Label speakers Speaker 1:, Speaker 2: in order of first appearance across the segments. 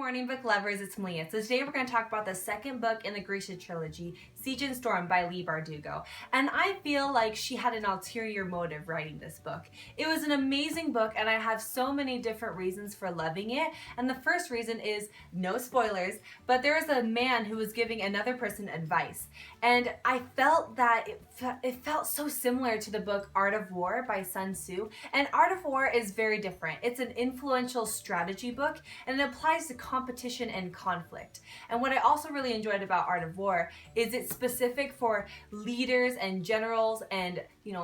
Speaker 1: morning, book lovers. It's Leigh. So today we're going to talk about the second book in the Grisha trilogy, Seige and Storm by Leigh Bardugo. And I feel like she had an ulterior motive writing this book. It was an amazing book and I have so many different reasons for loving it. And the first reason is, no spoilers, but there was a man who was giving another person advice. And I felt that it felt so similar to the book Art of War by Sun Tzu. And Art of War is very different. It's an influential strategy book and it applies to competition and conflict. And what I also really enjoyed about Art of War is it's specific for leaders and generals and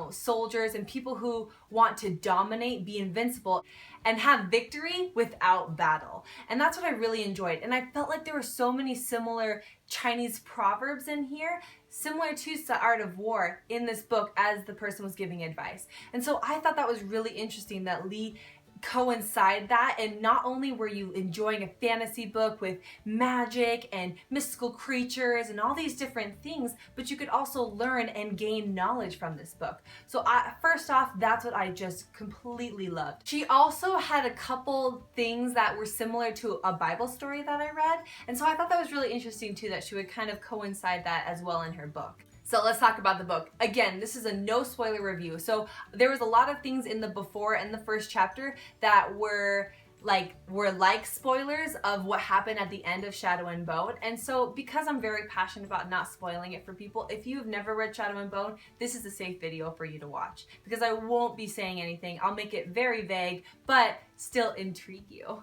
Speaker 1: soldiers and people who want to dominate, be invincible, and have victory without battle. And that's what I really enjoyed. And I felt like there were so many similar Chinese proverbs in here, similar to the Art of War in this book as the person was giving advice. And so I thought that was really interesting that Leigh coincide that, and not only were you enjoying a fantasy book with magic and mystical creatures and all these different things, but you could also learn and gain knowledge from this book. So first off, that's what I just completely loved. She also had a couple things that were similar to a Bible story that I read, and so I thought that was really interesting too, that she would kind of coincide that as well in her book. So let's talk about the book. Again, this is a no spoiler review. So there was a lot of things in the before and the first chapter that were like spoilers of what happened at the end of Shadow and Bone. And so because I'm very passionate about not spoiling it for people, if you've never read Shadow and Bone, this is a safe video for you to watch because I won't be saying anything. I'll make it very vague, but still intrigue you.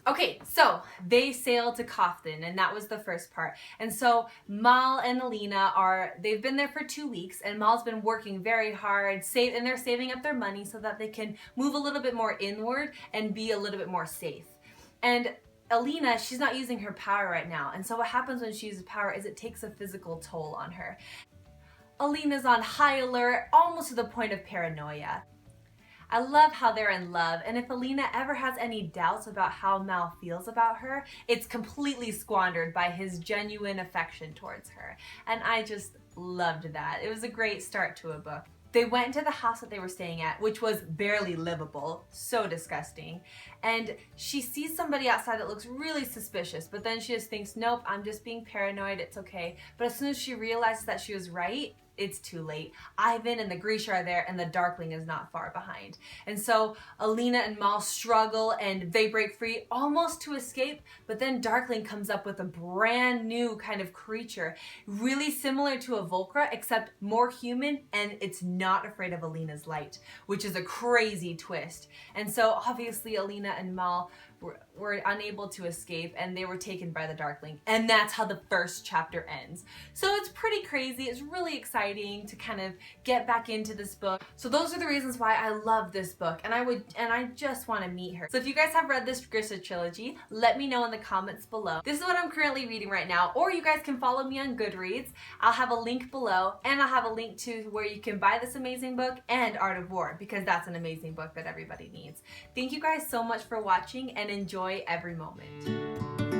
Speaker 1: Okay, so they sail to Kaftan, and that was the first part. And so Mal and Alina they've been there for 2 weeks, and Mal's been working very hard, and they're saving up their money so that they can move a little bit more inward and be a little bit more safe. And Alina, she's not using her power right now, and so what happens when she uses power is it takes a physical toll on her. Alina's on high alert, almost to the point of paranoia. I love how they're in love, and if Alina ever has any doubts about how Mal feels about her, it's completely squandered by his genuine affection towards her. And I just loved that. It was a great start to a book. They went into the house that they were staying at, which was barely livable, so disgusting. And she sees somebody outside that looks really suspicious, but then she just thinks, nope, I'm just being paranoid, it's okay. But as soon as she realizes that she was right, it's too late. Ivan and the Grisha are there and the Darkling is not far behind. And so Alina and Mal struggle and they break free almost to escape, but then Darkling comes up with a brand new kind of creature, really similar to a Volcra except more human, and it's not afraid of Alina's light, which is a crazy twist. And so obviously Alina and Mal were unable to escape and they were taken by the Darkling, and that's how the first chapter ends. So it's pretty crazy. It's really exciting to kind of get back into this book. So those are the reasons why I love this book, and I just want to meet her. So if you guys have read this Grisha trilogy, let me know in the comments below. This is what I'm currently reading right now, or you guys can follow me on Goodreads. I'll have a link below, and I'll have a link to where you can buy this amazing book and Art of War, because that's an amazing book that everybody needs. Thank you guys so much for watching, and enjoy every moment.